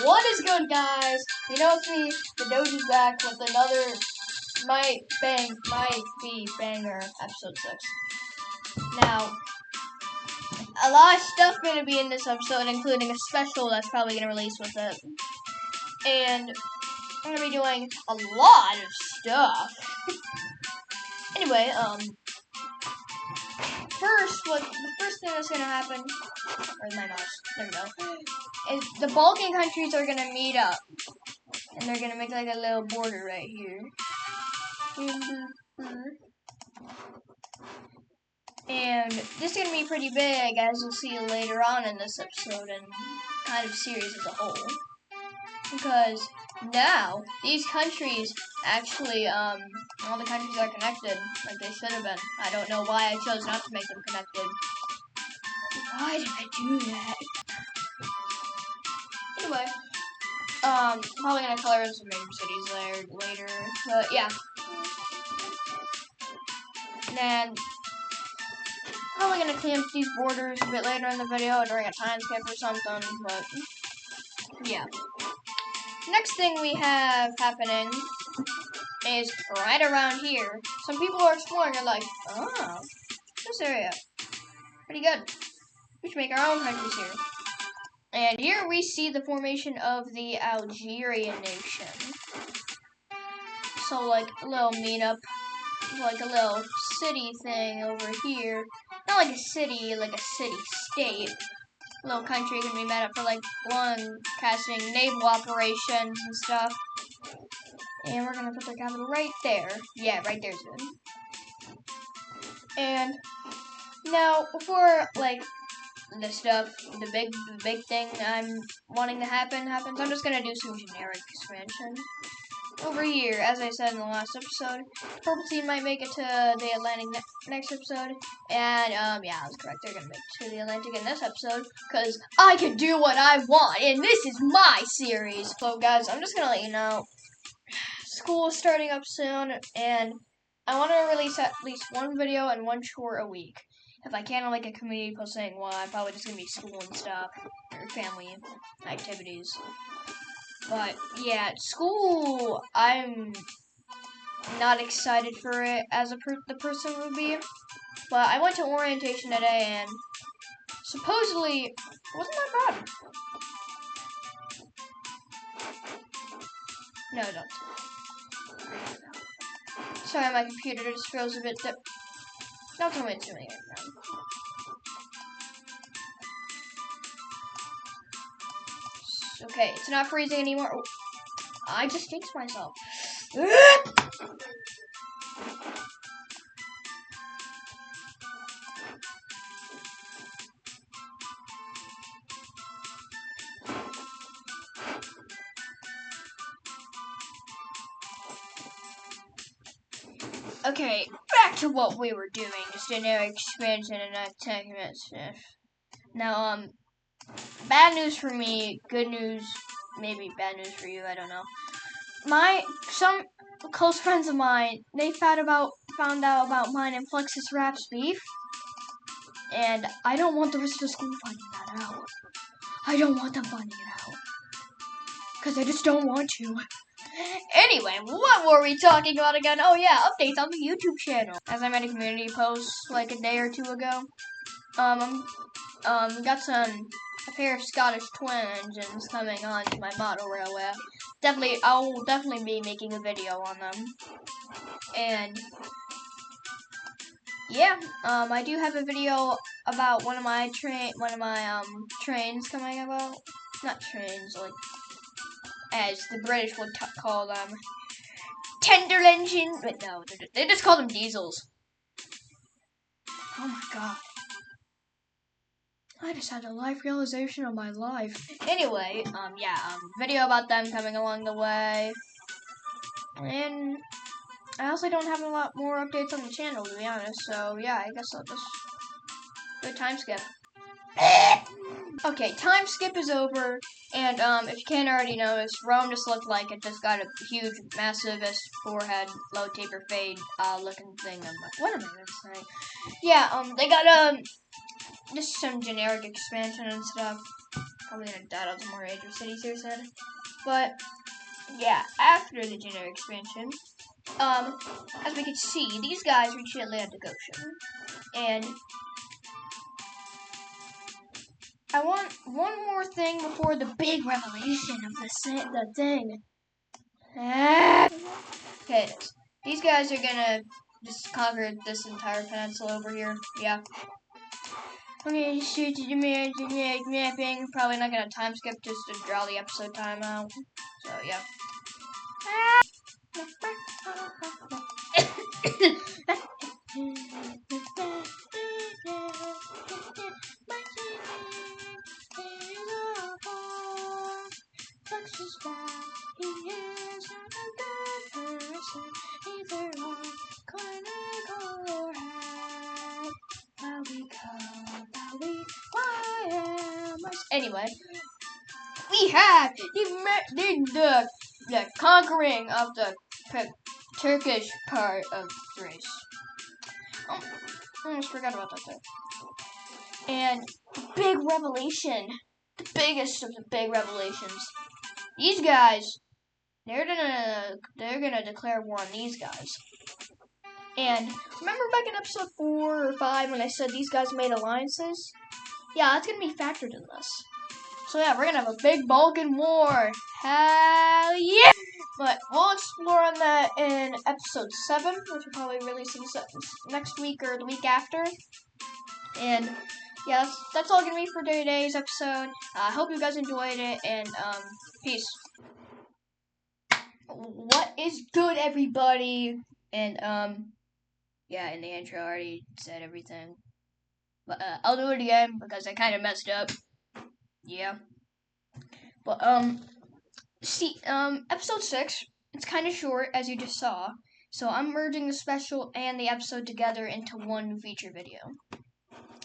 What is good, guys? You know it's me, the Doji's back with another Might Be Banger episode 6. Now, a lot of stuff gonna be in this episode, including a special that's probably gonna release with it. And I'm gonna be doing a lot of stuff. Anyway, the first thing that's gonna happen, where's my mouse? There we go. Is the Balkan countries are gonna meet up. And they're gonna make like a little border right here. And this is gonna be pretty big, as you'll see later on in this episode and kind of series as a whole. Because now these countries actually, all the countries are connected like they should have been. I don't know why I chose not to make them connected. Why did I do that? Anyway. Probably gonna color in some major cities later, but yeah. And then, probably gonna clean up these borders a bit later in the video during a time skip or something, but yeah. Next thing we have happening is right around here. Some people are exploring and like, oh, this area, pretty good. We should make our own countries here. And here we see the formation of the Algerian nation. So like a little meetup, like a little city thing over here. Not like a city, like a city-state. A little country can be met up for like one casting naval operations and stuff. And we're gonna put their capital right there. Yeah, right there's good. And now before like the stuff, the big thing I'm wanting to happens, I'm just gonna do some generic expansion. Over here, as I said in the last episode, Purple Team might make it to the Atlantic next episode, and yeah, I was correct, they're gonna make it to the Atlantic in this episode, because I can do what I want, and this is my series! So guys, I'm just gonna let you know, school is starting up soon, and I want to release at least one video and one short a week. If I can't, I'll make a community post saying why. Probably just gonna be school and stuff, or family activities. But yeah, school, I'm not excited for it as the person would be. But I went to orientation today and supposedly it wasn't that bad. No, don't. Sorry, my computer just froze a bit. Don't tell me it's doing it now. Okay, it's not freezing anymore. Oh, I just jinxed myself. Okay, back to what we were doing. Just generic expansion and attackment stuff. Now, bad news for me, good news, maybe bad news for you, I don't know. Some close friends of mine, they found out about mine and Plexus Raps beef, and I don't want the rest of the school finding that out. I don't want them finding it out, because I just don't want to. Anyway, what were we talking about again? Oh yeah, updates on the YouTube channel. As I made a community post like a day or two ago, got a pair of Scottish twin engines coming onto my model railway. I will definitely be making a video on them. And yeah, I do have a video about one of my trains coming about. Not trains, like as the British would call them, tender engines. But no, they just call them diesels. Oh my god. I just had a life realization of my life. Anyway, video about them coming along the way. And I also don't have a lot more updates on the channel, to be honest. So, yeah, I guess I'll just do a time skip. Okay, time skip is over. And, if you can't already notice, Rome just looked like it just got a huge, massive forehead, low taper fade, looking thing. I'm like, what am I gonna say? Yeah, they got, just some generic expansion and stuff. probably gonna dot out some more major cities here soon. But yeah, after the generic expansion, as we can see, these guys reach the Atlantic Ocean, and I want one more thing before the big revelation of the thing. Okay, these guys are gonna just conquer this entire peninsula over here. Yeah. Okay, shoot the demand mapping. Probably not gonna time skip just to draw the episode time out. So yeah. Anyway, we have the conquering of the Turkish part of Thrace. Oh, I almost forgot about that there. And big revelation, the biggest of the big revelations. These guys, they're gonna declare war on these guys. And remember back in episode 4 or 5 when I said these guys made alliances? Yeah, that's gonna be factored in this. So yeah, we're gonna have a big Balkan war. Hell yeah! But we'll explore on that in episode 7, which will probably release next week or the week after. And yeah, that's all gonna be for today's episode. I hope you guys enjoyed it, and peace. What is good, everybody? And yeah, in the intro I already said everything. But I'll do it again because I kind of messed up. Yeah. But see, episode 6, it's kind of short, as you just saw. So I'm merging the special and the episode together into one feature video.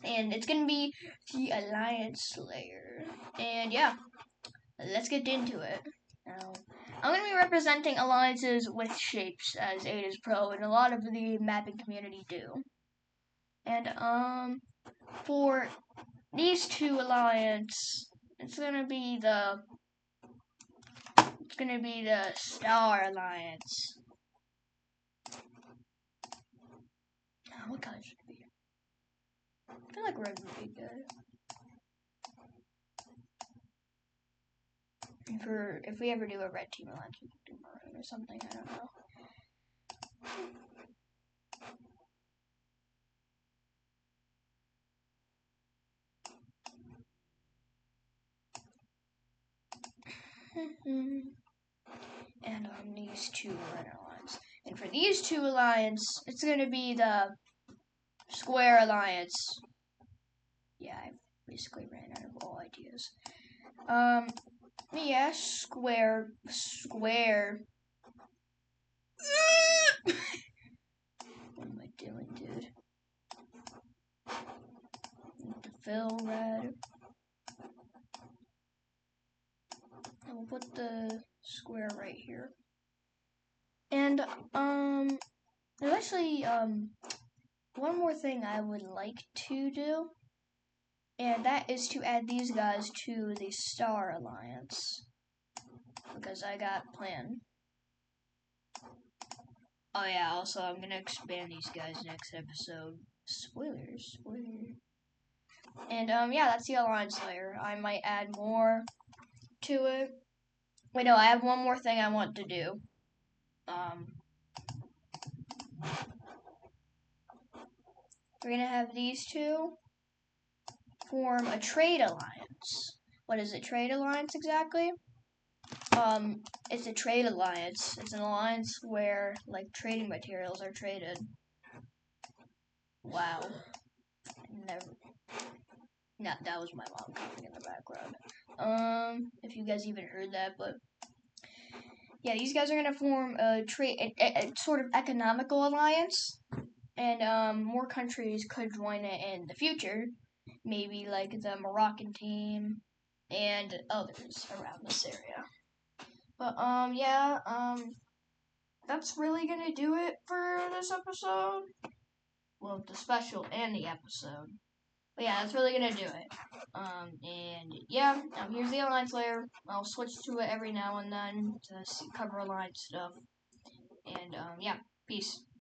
And it's gonna be the Alliance Slayer. And yeah, let's get into it. Now, I'm gonna be representing alliances with shapes, as Ada's Pro and a lot of the mapping community do. And for these two alliance, it's gonna be the Star Alliance. What color should it be? I feel like red would be good. If we ever do a red team alliance, we can do maroon or something. I don't know. And on these two red alliance. And for these two alliance, it's gonna be the Square Alliance. Yeah, I basically ran out of all ideas. Yeah, square. What am I doing, dude? The fill red. And we'll put the square right here. And there's actually one more thing I would like to do, and that is to add these guys to the Star Alliance, because I got planned. Oh yeah, also I'm gonna expand these guys next episode. Spoiler. And yeah, that's the Alliance Slayer. I might add more to it. Wait, no, I have one more thing I want to do. We're gonna have these two form a trade alliance. What is a trade alliance exactly? It's a trade alliance. It's an alliance where, like, trading materials are traded. Wow. No, that was my mom coughing in the background. If you guys even heard that, but yeah, these guys are gonna form a sort of economical alliance, and more countries could join it in the future. Maybe like the Moroccan team and others around this area. But yeah, that's really gonna do it for this episode. Well, the special and the episode. But yeah, that's really gonna do it. And yeah, here's the Alliance layer. I'll switch to it every now and then to cover Alliance stuff. And yeah, peace.